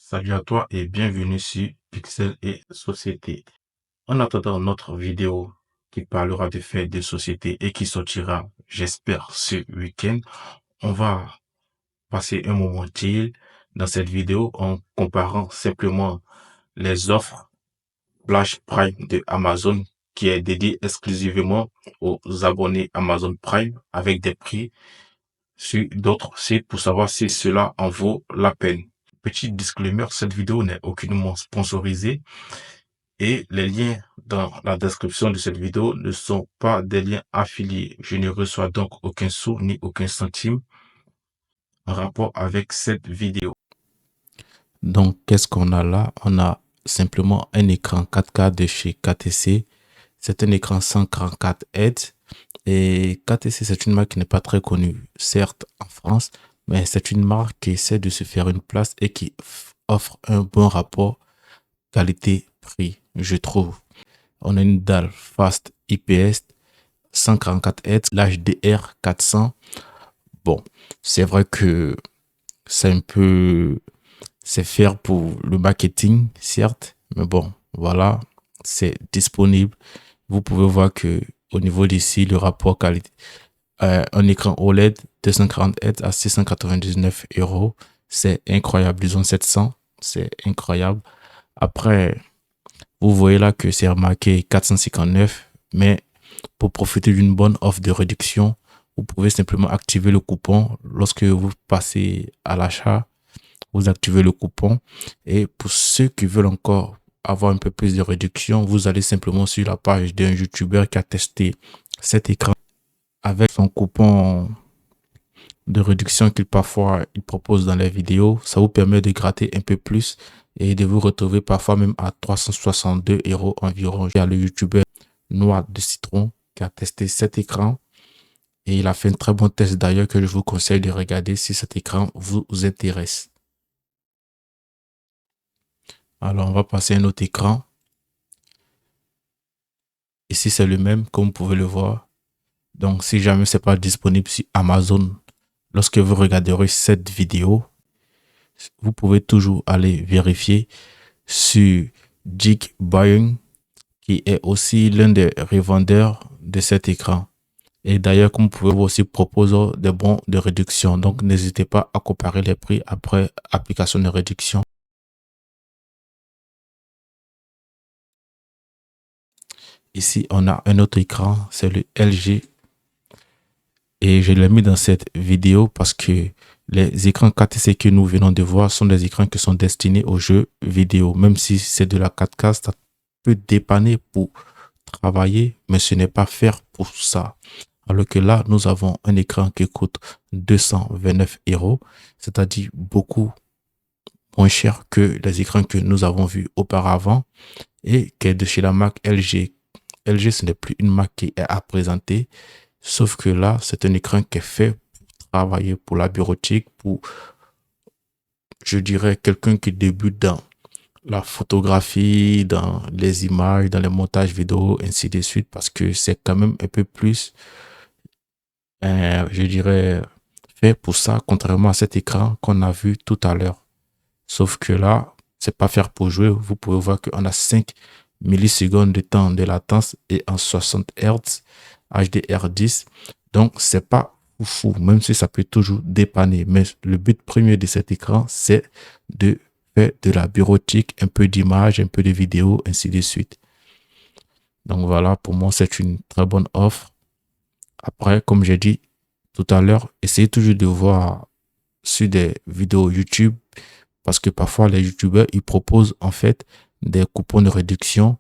Salut à toi et bienvenue sur Pixel et Société. En attendant notre vidéo qui parlera de faits de société et qui sortira, j'espère, ce week-end, on va passer un moment chill dans cette vidéo en comparant simplement les offres Flash Prime de Amazon qui est dédié exclusivement aux abonnés Amazon Prime avec des prix sur d'autres sites pour savoir si cela en vaut la peine. Petit disclaimer, cette vidéo n'est aucunement sponsorisée et les liens dans la description de cette vidéo ne sont pas des liens affiliés. Je ne reçois donc aucun sou ni aucun centime en rapport avec cette vidéo. Donc, qu'est-ce qu'on a là? On a simplement un écran 4K de chez KTC. C'est un écran 144 Hz. Et KTC, c'est une marque qui n'est pas très connue, certes en France, mais c'est une marque qui essaie de se faire une place et qui offre un bon rapport qualité-prix, je trouve. On a une dalle Fast IPS 144 Hz, l'HDR 400. Bon, c'est vrai que c'est c'est faire pour le marketing, certes, mais bon, voilà, c'est disponible. Vous pouvez voir que au niveau d'ici, le rapport qualité, un écran OLED 240 Hz à 699 euros, c'est incroyable. Disons 700, c'est incroyable. Après, vous voyez là que c'est remarqué 459, mais pour profiter d'une bonne offre de réduction, vous pouvez simplement activer le coupon. Lorsque vous passez à l'achat, vous activez le coupon. Et pour ceux qui veulent encore avoir un peu plus de réduction, vous allez simplement sur la page d'un YouTuber qui a testé cet écran avec son coupon de réduction qu'il propose dans les vidéos. Ça vous permet de gratter un peu plus et de vous retrouver parfois même à 362 euros environ. Il y a le YouTuber Noix de Citron qui a testé cet écran et il a fait un très bon test d'ailleurs que je vous conseille de regarder si cet écran vous intéresse. Alors on va passer à un autre écran. Ici c'est le même comme vous pouvez le voir. Donc si jamais c'est pas disponible sur Amazon, lorsque vous regarderez cette vidéo, vous pouvez toujours aller vérifier sur Geekbuying qui est aussi l'un des revendeurs de cet écran. Et d'ailleurs, comme vous pouvez voir aussi, propose des bons de réduction. Donc, n'hésitez pas à comparer les prix après application de réduction. Ici, on a un autre écran, c'est le LG. Et je l'ai mis dans cette vidéo parce que les écrans 4K que nous venons de voir sont des écrans qui sont destinés aux jeux vidéo. Même si c'est de la 4K, ça peut dépanner pour travailler, mais ce n'est pas faire pour ça. Alors que là, nous avons un écran qui coûte 229 euros, c'est-à-dire beaucoup moins cher que les écrans que nous avons vus auparavant et qui est de chez la marque LG. LG, ce n'est plus une marque qui est à présenter, sauf que là, c'est un écran qui est fait pour travailler, pour la bureautique, pour, je dirais, quelqu'un qui débute dans la photographie, dans les images, dans les montages vidéo, ainsi de suite, parce que c'est quand même un peu plus, je dirais, fait pour ça, contrairement à cet écran qu'on a vu tout à l'heure. Sauf que là, c'est pas faire pour jouer. Vous pouvez voir qu'on a 5 millisecondes de temps de latence et en 60 Hz, HDR10. Donc, c'est pas fou, même si ça peut toujours dépanner. Mais le but premier de cet écran, c'est de faire de la bureautique, un peu d'image, un peu de vidéo, ainsi de suite. Donc voilà, pour moi, c'est une très bonne offre. Après, comme j'ai dit tout à l'heure, essayez toujours de voir sur des vidéos YouTube parce que parfois les YouTubeurs, ils proposent en fait des coupons de réduction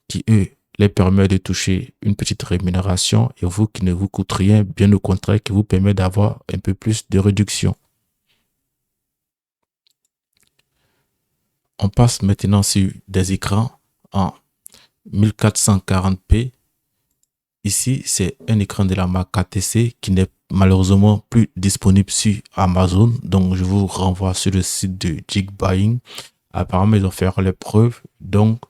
qui, eux, les permettent de toucher une petite rémunération et vous qui ne vous coûte rien, bien au contraire, qui vous permet d'avoir un peu plus de réduction. On passe maintenant sur des écrans en 1440p. Ici, c'est un écran de la marque KTC qui n'est malheureusement plus disponible sur Amazon. Donc, je vous renvoie sur le site de Geekbuying. Apparemment, ils ont fait les preuves. Donc,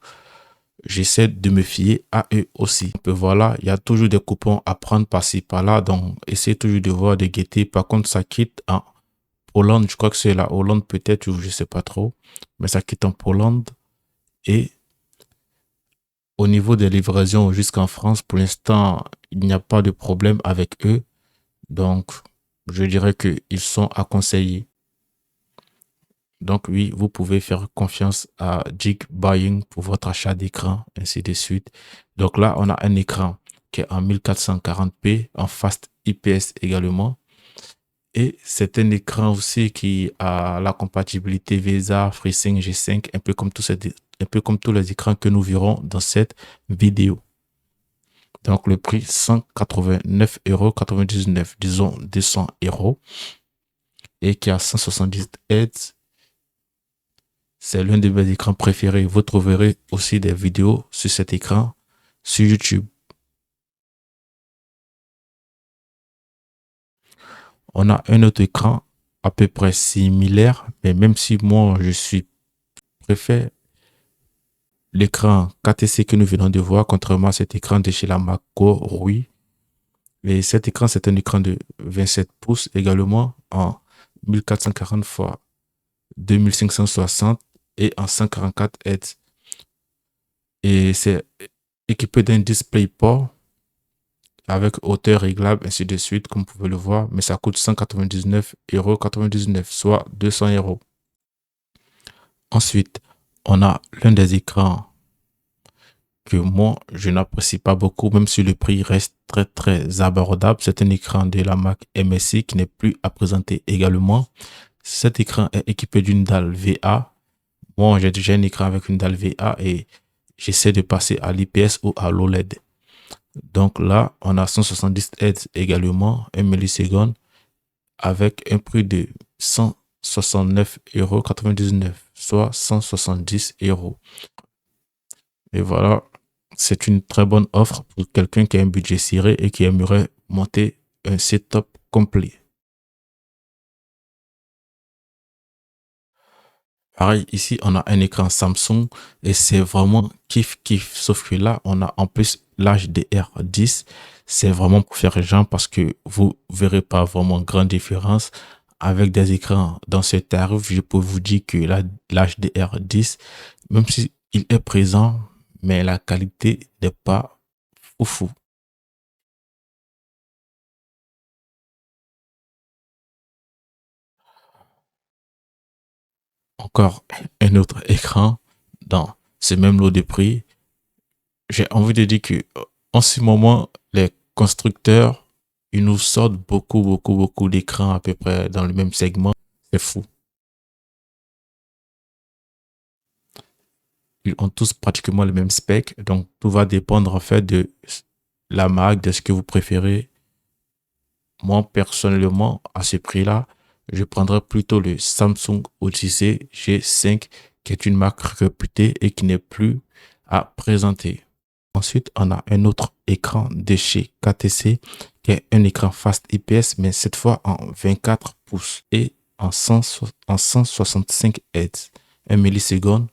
j'essaie de me fier à eux aussi. Voilà, il y a toujours des coupons à prendre par-ci, par-là. Donc, essayez toujours de voir, de guetter. Par contre, ça quitte en Hollande, je crois que c'est la Hollande peut-être, ou je sais pas trop, mais ça quitte en Pologne. Et au niveau des livraisons jusqu'en France, pour l'instant, il n'y a pas de problème avec eux. Donc, je dirais qu'ils sont à conseiller. Donc oui, vous pouvez faire confiance à Jig Buying pour votre achat d'écran, ainsi de suite. Donc là, on a un écran qui est en 1440p, en Fast IPS également. Et c'est un écran aussi qui a la compatibilité VESA, FreeSync, G5, un peu comme tous les écrans que nous verrons dans cette vidéo. Donc le prix 189,99 €, disons 200 €, et qui a 170 Hz. C'est l'un de mes écrans préférés. Vous trouverez aussi des vidéos sur cet écran sur YouTube. On a un autre écran à peu près similaire, mais même si moi préfère l'écran KTC que nous venons de voir, contrairement à cet écran de chez la Macro, oui. Et cet écran, c'est un écran de 27 pouces également en 1440 x 2560 et en 144 Hz. Et c'est équipé d'un DisplayPort avec hauteur réglable, ainsi de suite, comme vous pouvez le voir, mais ça coûte 199,99 €, soit 200 €. Ensuite, on a l'un des écrans que moi, je n'apprécie pas beaucoup, même si le prix reste très, très abordable. C'est un écran de la marque MSI qui n'est plus à présenter également. Cet écran est équipé d'une dalle VA. Moi, j'ai déjà un écran avec une dalle VA et j'essaie de passer à l'IPS ou à l'OLED. Donc là, on a 170 Hz également, 1 milliseconde, avec un prix de 169,99 €, soit 170 €. Et voilà, c'est une très bonne offre pour quelqu'un qui a un budget serré et qui aimerait monter un setup complet. Pareil, ici, on a un écran Samsung et c'est vraiment kiff kiff. Sauf que là, on a en plus l'HDR10. C'est vraiment pour faire genre parce que vous verrez pas vraiment grande différence avec des écrans dans ce tarif. Je peux vous dire que l'HDR10, même si il est présent, mais la qualité n'est pas fou. Encore un autre écran dans ce même lot de prix. J'ai envie de dire que en ce moment, les constructeurs, ils nous sortent beaucoup d'écrans à peu près dans le même segment. C'est fou. Ils ont tous pratiquement le même spec. Donc, tout va dépendre en fait de la marque, de ce que vous préférez. Moi, personnellement, à ce prix-là, je prendrais plutôt le Samsung Odyssey G5, qui est une marque réputée et qui n'est plus à présenter. Ensuite, on a un autre écran de chez KTC, qui est un écran Fast IPS, mais cette fois en 24 pouces et en 165 Hz, 1 milliseconde.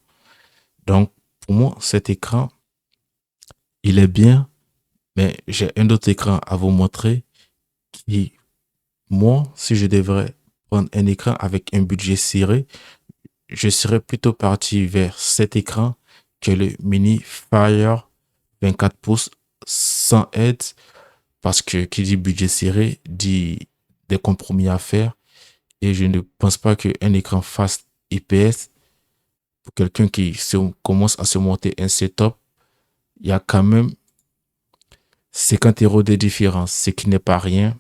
Donc, pour moi, cet écran, il est bien, mais j'ai un autre écran à vous montrer qui, moi, si je devrais prendre un écran avec un budget serré, je serais plutôt parti vers cet écran que le Mini Fire 24 pouces 100 Hz, parce que qui dit budget serré dit des compromis à faire et je ne pense pas qu'un écran Fast IPS pour quelqu'un qui commence à se monter un setup, il y a quand même 50 € de différence, ce qui n'est pas rien.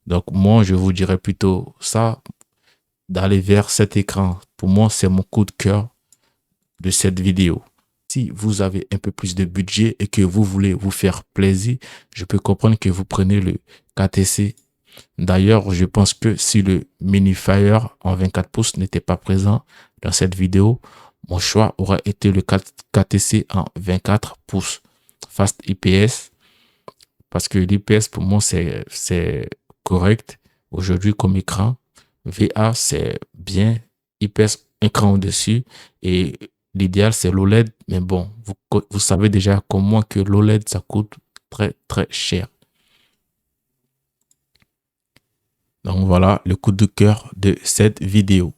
Donc moi, je vous dirais plutôt ça, d'aller vers cet écran. Pour moi, c'est mon coup de cœur de cette vidéo. Si vous avez un peu plus de budget et que vous voulez vous faire plaisir, je peux comprendre que vous prenez le KTC. D'ailleurs, je pense que si le Mini Fire en 24 pouces n'était pas présent dans cette vidéo, mon choix aurait été le KTC en 24 pouces Fast IPS, parce que l'IPS pour moi c'est correct aujourd'hui comme écran. VA c'est bien, IPS écran au-dessus et l'idéal c'est l'OLED, mais bon, vous savez déjà comme moi que l'OLED ça coûte très très cher. Donc voilà le coup de cœur de cette vidéo.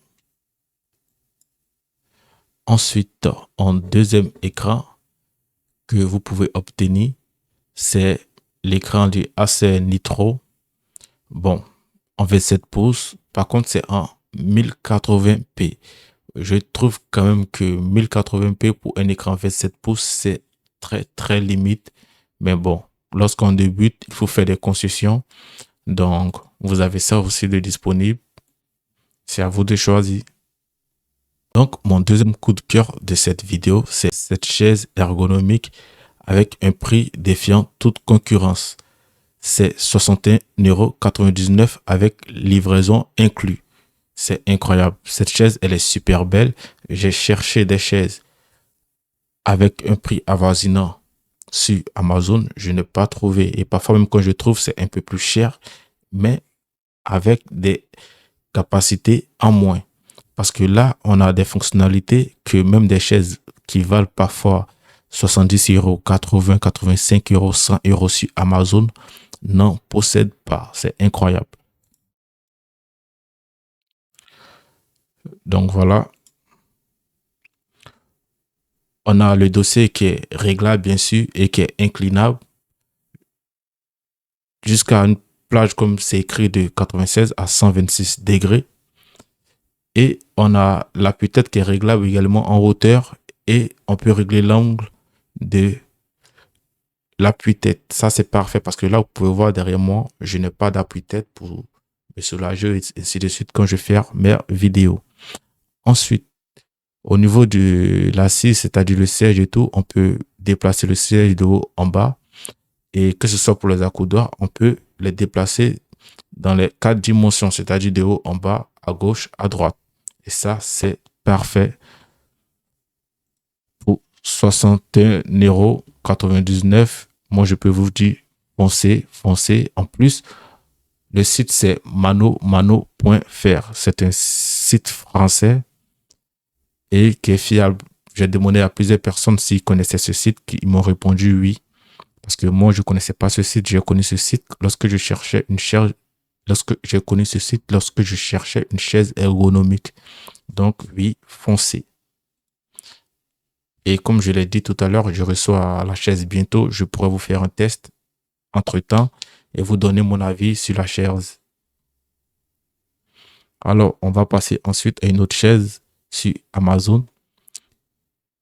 Ensuite, en deuxième écran que vous pouvez obtenir, c'est l'écran du Acer Nitro. Bon, en 27 pouces, par contre c'est en 1080p. Je trouve quand même que 1080p pour un écran 27 pouces, c'est très limite. Mais bon, lorsqu'on débute, il faut faire des concessions. Donc, vous avez ça aussi de disponible. C'est à vous de choisir. Donc, mon deuxième coup de cœur de cette vidéo, c'est cette chaise ergonomique avec un prix défiant toute concurrence. C'est 61,99 € avec livraison inclus. C'est incroyable. Cette chaise, elle est super belle. J'ai cherché des chaises avec un prix avoisinant sur Amazon. Je n'ai pas trouvé. Et parfois, même quand je trouve, c'est un peu plus cher, mais avec des capacités en moins. Parce que là, on a des fonctionnalités que même des chaises qui valent parfois 70 €, 80, 85 €, 100 € sur Amazon n'en possèdent pas. C'est incroyable. Donc voilà. On a le dossier qui est réglable, bien sûr, et qui est inclinable jusqu'à une plage, comme c'est écrit, de 96 à 126 degrés. Et on a l'appui-tête qui est réglable également en hauteur et on peut régler l'angle de l'appui-tête. Ça, c'est parfait parce que là, vous pouvez voir derrière moi, je n'ai pas d'appui-tête pour me soulager et ainsi de suite quand je fais mes vidéos. Ensuite, au niveau de l'assise, c'est-à-dire le siège et tout, on peut déplacer le siège de haut en bas. Et que ce soit pour les accoudoirs, on peut les déplacer dans les 4 dimensions, c'est-à-dire de haut en bas, à gauche, à droite. Et ça, c'est parfait pour 61,99 €. Moi, je peux vous dire, foncez. En plus, le site, c'est mano.fr. C'est un site français et qui est fiable. J'ai demandé à plusieurs personnes s'ils connaissaient ce site, qui m'ont répondu oui. Parce que moi, je ne connaissais pas ce site. J'ai connu ce site lorsque je cherchais une chaise. Lorsque je cherchais une chaise ergonomique. Donc, oui, foncez. Et comme je l'ai dit tout à l'heure, je reçois la chaise bientôt. Je pourrais vous faire un test entre-temps et vous donner mon avis sur la chaise. Alors, on va passer ensuite à une autre chaise sur Amazon.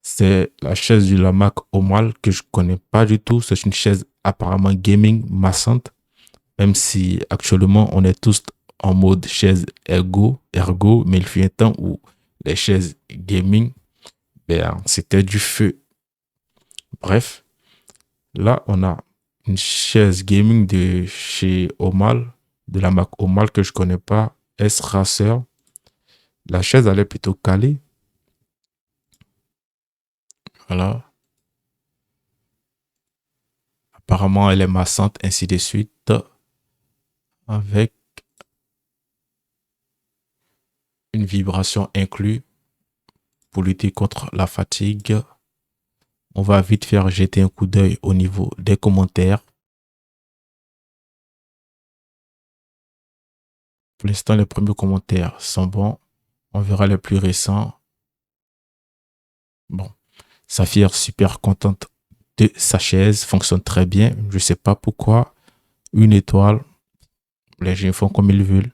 C'est la chaise du Lamac Omal que je connais pas du tout. C'est une chaise apparemment gaming massante. Même si actuellement on est tous en mode chaise ergo, mais il fut un temps où les chaises gaming, c'était du feu. Bref, là on a une chaise gaming de chez Omal, de la marque Omal que je connais pas, S-Racer. La chaise elle est plutôt calée. Voilà. Apparemment elle est massante, ainsi de suite, avec une vibration inclue pour lutter contre la fatigue. On va vite faire jeter un coup d'œil au niveau des commentaires. Pour l'instant, les premiers commentaires sont bons. On verra les plus récents. Bon, Saphir, super contente de sa chaise. Fonctionne très bien. Je ne sais pas pourquoi. Une étoile. Les gens font comme ils veulent.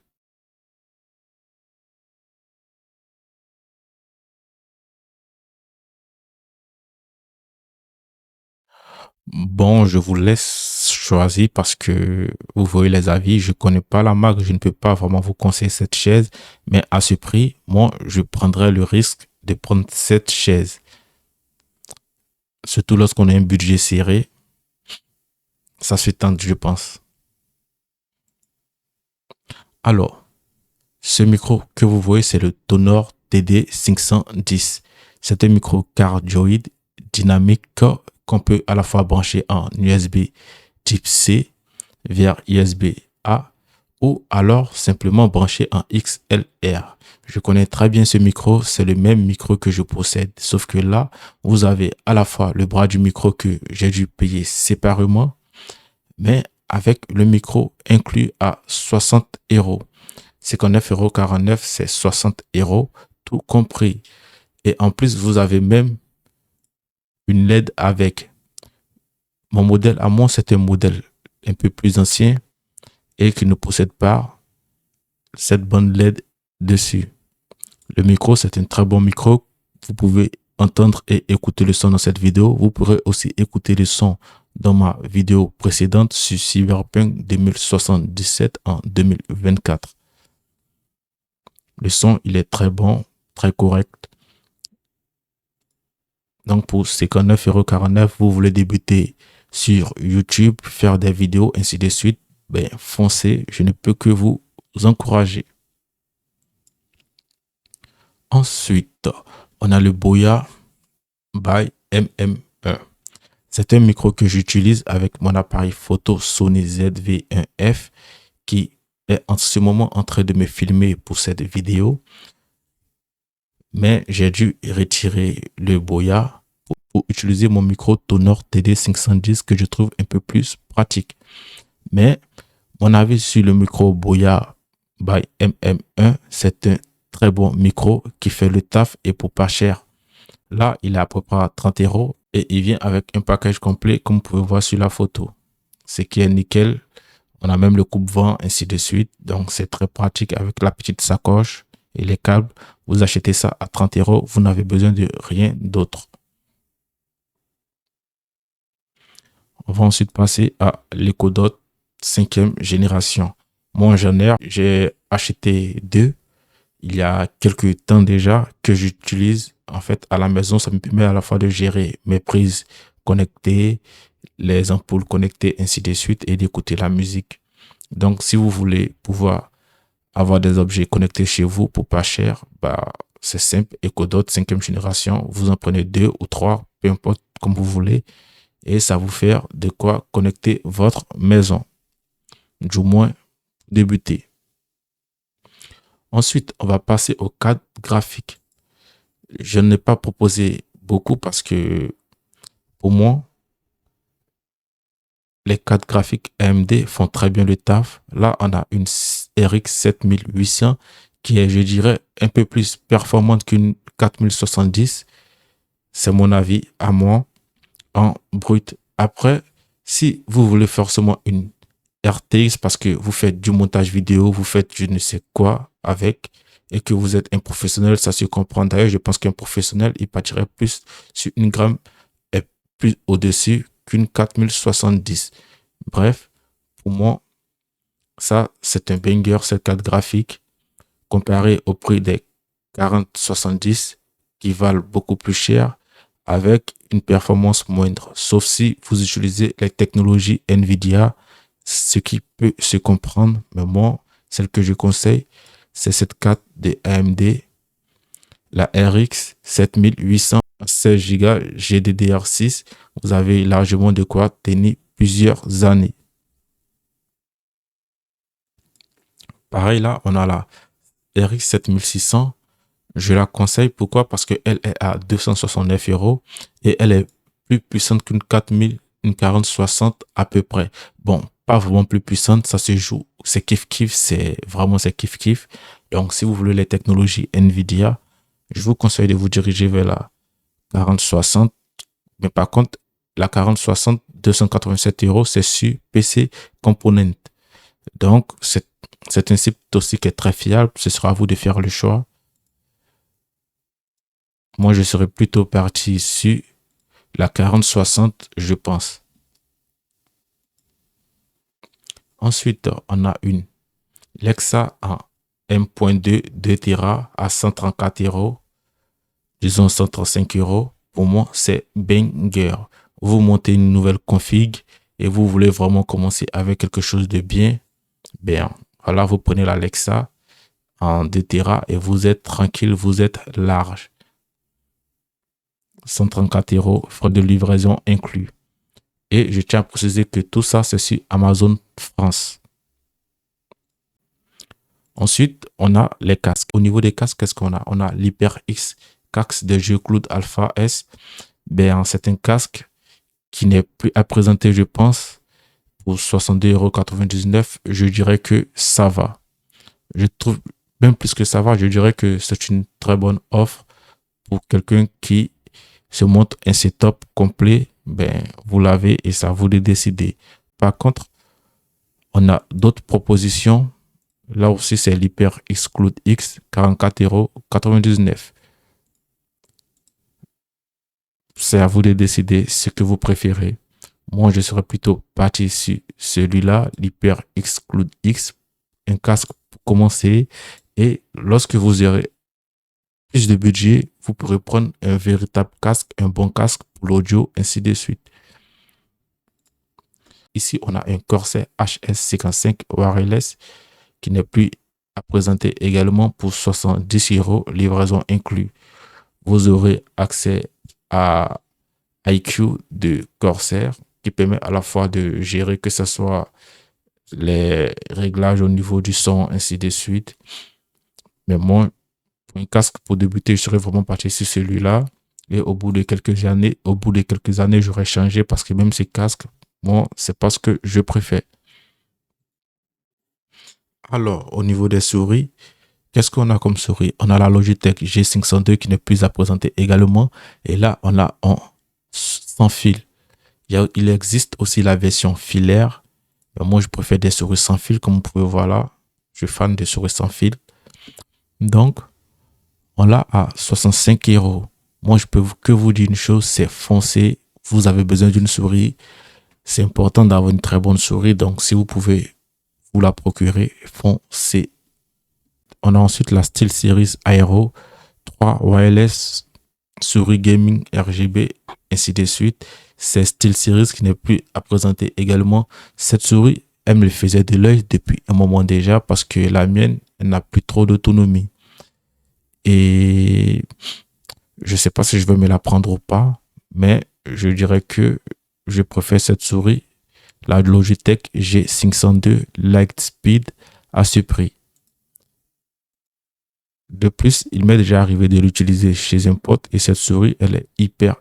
Bon, je vous laisse choisir parce que vous voyez les avis. Je ne connais pas la marque. Je ne peux pas vraiment vous conseiller cette chaise. Mais à ce prix, moi, je prendrais le risque de prendre cette chaise. Surtout lorsqu'on a un budget serré. Ça se tente, je pense. Alors, ce micro que vous voyez, c'est le Tonor TD510. C'est un micro cardioïde dynamique qu'on peut à la fois brancher en USB type C vers USB-A ou alors simplement brancher en XLR. Je connais très bien ce micro, c'est le même micro que je possède, sauf que là, vous avez à la fois le bras du micro que j'ai dû payer séparément, mais avec le micro inclus à 60 €. 59,49 €, c'est 60 €, tout compris. Et en plus, vous avez même une LED avec. Mon modèle à moi, c'est un modèle un peu plus ancien et qui ne possède pas cette bande LED dessus. Le micro, c'est un très bon micro. Vous pouvez entendre et écouter le son dans cette vidéo. Vous pourrez aussi écouter le son dans ma vidéo précédente sur Cyberpunk 2077 en 2024. Le son, il est très bon, très correct. Donc, pour 59,49 €, vous voulez débuter sur YouTube, faire des vidéos, ainsi de suite, ben, foncez, je ne peux que vous encourager. Ensuite, on a le Boya by MM1. C'est un micro que j'utilise avec mon appareil photo Sony ZV-1F qui est en ce moment en train de me filmer pour cette vidéo. Mais j'ai dû retirer le Boya pour utiliser mon micro Tonor TD510 que je trouve un peu plus pratique. Mais mon avis sur le micro Boya by MM1, c'est un très bon micro qui fait le taf et pour pas cher. Là, il est à peu près à 30 € et il vient avec un package complet comme vous pouvez voir sur la photo. Ce qui est nickel. On a même le coupe-vent, ainsi de suite. Donc, c'est très pratique avec la petite sacoche et les câbles. Vous achetez ça à 30 €. Vous n'avez besoin de rien d'autre. On va ensuite passer à l'Echo Dot 5e génération. Moi, j'ai acheté deux il y a quelques temps déjà que j'utilise en fait à la maison. Ça me permet à la fois de gérer mes prises connectées, les ampoules connectées, ainsi de suite, et d'écouter la musique. Donc, si vous voulez pouvoir avoir des objets connectés chez vous pour pas cher, bah, c'est simple. Echo Dot 5e génération, vous en prenez 2 ou 3, peu importe comme vous voulez, et ça vous fait de quoi connecter votre maison. Du moins, débuter. Ensuite, on va passer aux cartes graphiques. Je n'ai pas proposé beaucoup parce que pour moi, les cartes graphiques AMD font très bien le taf. Là, on a une RX 7800 qui est, je dirais, un peu plus performante qu'une 4070. C'est mon avis à moi en brut. Après, si vous voulez forcément une RTX parce que vous faites du montage vidéo, vous faites je ne sais quoi avec et que vous êtes un professionnel, ça se comprend. D'ailleurs, je pense qu'un professionnel, il partirait plus sur une gramme et plus au-dessus qu'une 4070. Bref, pour moi, ça, c'est un banger, cette carte graphique, comparé au prix des 4070 qui valent beaucoup plus cher avec une performance moindre. Sauf si vous utilisez les technologies NVIDIA, ce qui peut se comprendre. Mais moi, celle que je conseille, c'est cette carte de AMD, la RX 7800 16 Go GDDR6. Vous avez largement de quoi tenir plusieurs années. Pareil, là, on a la RX 7600. Je la conseille. Pourquoi? Parce qu'elle est à 269 € et elle est plus puissante qu'une 4060 à peu près. Bon, pas vraiment plus puissante, ça se joue. C'est kiff-kiff, c'est kiff-kiff. Donc, si vous voulez les technologies NVIDIA, je vous conseille de vous diriger vers la 4060. Mais par contre, la 4060, 287 €, c'est sur PC Component. Donc, c'est un site aussi qui est très fiable. Ce sera à vous de faire le choix. Moi, je serais plutôt parti sur la 4060, je pense. Ensuite, on a une Lexa en M.2 2 Tera à 134 €. Disons 135 €. Pour moi, c'est banger. Vous montez une nouvelle config et vous voulez vraiment commencer avec quelque chose de bien. Bien, voilà, vous prenez la Lexa en 2 Tera et vous êtes tranquille, vous êtes large. 134 €, frais de livraison inclus. Et je tiens à préciser que tout ça, c'est sur Amazon France. Ensuite, on a les casques. Au niveau des casques, qu'est-ce qu'on a? On a l'HyperX casque de jeu Cloud Alpha S. Ben, c'est un casque qui n'est plus à présenter, je pense. Pour 62,99 €, je dirais que ça va. Je trouve même plus que ça va, je dirais que c'est une très bonne offre pour quelqu'un qui se montre un setup complet. Ben, vous l'avez et ça vous de décider. Par contre, on a d'autres propositions. Là aussi, c'est l'Hyper Exclude X, 44,99 €. C'est à vous de décider ce que vous préférez. Moi, je serais plutôt parti sur celui-là, l'Hyper Exclude X, un casque pour commencer. Et lorsque vous aurez plus de budget, vous pourrez prendre un véritable casque, un bon casque pour l'audio, ainsi de suite. Ici, on a un Corsair HS55 wireless qui n'est plus à présenter également pour 70 €, livraison inclus. Vous aurez accès à IQ de Corsair qui permet à la fois de gérer que ce soit les réglages au niveau du son, ainsi de suite. Mais moi, pour un casque pour débuter, je serais vraiment parti sur celui-là. Et au bout de quelques années, j'aurais changé parce que même ces casques, moi, c'est pas ce que je préfère. Alors, au niveau des souris, qu'est-ce qu'on a comme souris? On a la Logitech G502 qui n'est plus à présenter également. Et là, on a en sans fil. Il existe aussi la version filaire. Mais moi, je préfère des souris sans fil, comme vous pouvez voir là. Je suis fan des souris sans fil. Donc, on l'a à 65 €. Moi, je peux que vous dire une chose, c'est foncez. Vous avez besoin d'une souris. C'est important d'avoir une très bonne souris. Donc, si vous pouvez vous la procurer, foncez. On a ensuite la SteelSeries Aero 3 wireless, souris gaming RGB, ainsi de suite. C'est SteelSeries qui n'est plus à présenter également. Cette souris, elle me faisait de l'œil depuis un moment déjà parce que la mienne, elle n'a plus trop d'autonomie. Et je ne sais pas si je vais me la prendre ou pas, mais je dirais que je préfère cette souris, la Logitech G502 Lightspeed, à ce prix. De plus, il m'est déjà arrivé de l'utiliser chez un pote et cette souris, elle est hyper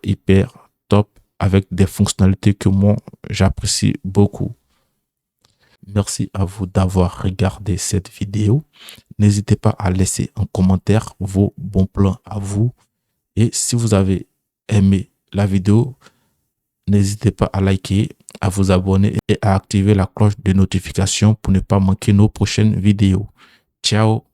top avec des fonctionnalités que moi, j'apprécie beaucoup. Merci à vous d'avoir regardé cette vidéo. N'hésitez pas à laisser en commentaire vos bons plans à vous. Et si vous avez aimé la vidéo, n'hésitez pas à liker, à vous abonner et à activer la cloche de notification pour ne pas manquer nos prochaines vidéos. Ciao!